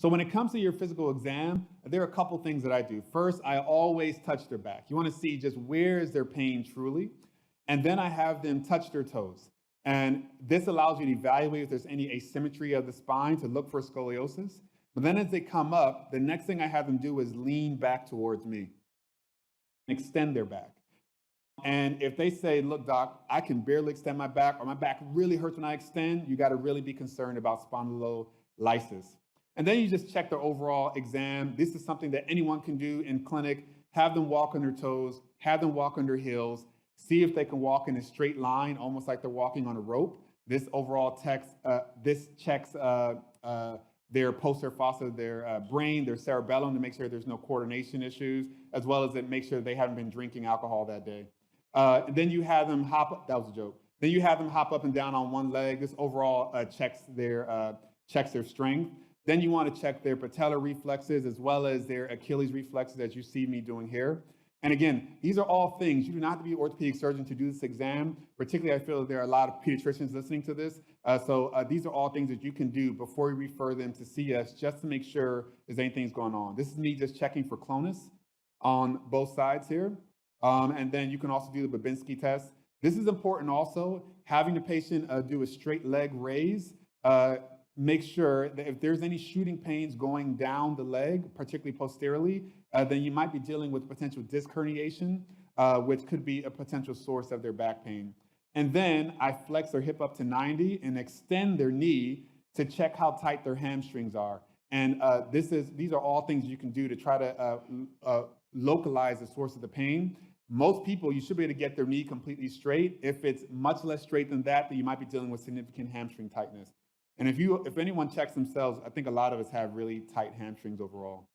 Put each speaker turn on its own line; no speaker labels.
So when it comes to your physical exam, there are a couple things that I do. First, I always touch their back. You want to see just where is their pain truly. And then I have them touch their toes. And this allows you to evaluate if there's any asymmetry of the spine to look for scoliosis. But then as they come up, the next thing I have them do is lean back towards me, extend their back. And if they say, look, doc, I can barely extend my back, or my back really hurts when I extend, you got to really be concerned about spondylolysis. And then you just check their overall exam. This is something that anyone can do in clinic. Have them walk on their toes, have them walk on their heels, see if they can walk in a straight line, almost like they're walking on a rope. This overall checks their posterior fossa, their brain, their cerebellum, to make sure there's no coordination issues, as well as it makes sure they haven't been drinking alcohol that day. Then you have them hop up, that was a joke. Then you have them hop up and down on one leg. This overall checks their strength. Then you want to check their patellar reflexes as well as their Achilles reflexes, as you see me doing here. And again, these are all things. You do not have to be an orthopedic surgeon to do this exam. Particularly, I feel that there are a lot of pediatricians listening to this. So these are all things that you can do before you refer them to see us, just to make sure there's anything's going on. This is me just checking for clonus on both sides here. And then you can also do the Babinski test. This is important also, having the patient do a straight leg raise. Make sure that if there's any shooting pains going down the leg, particularly posteriorly, then you might be dealing with potential disc herniation, which could be a potential source of their back pain. And then I flex their hip up to 90 and extend their knee to check how tight their hamstrings are. And these are all things you can do to try to localize the source of the pain. Most people, you should be able to get their knee completely straight. If it's much less straight than that, then you might be dealing with significant hamstring tightness. And if anyone checks themselves, I think a lot of us have really tight hamstrings overall.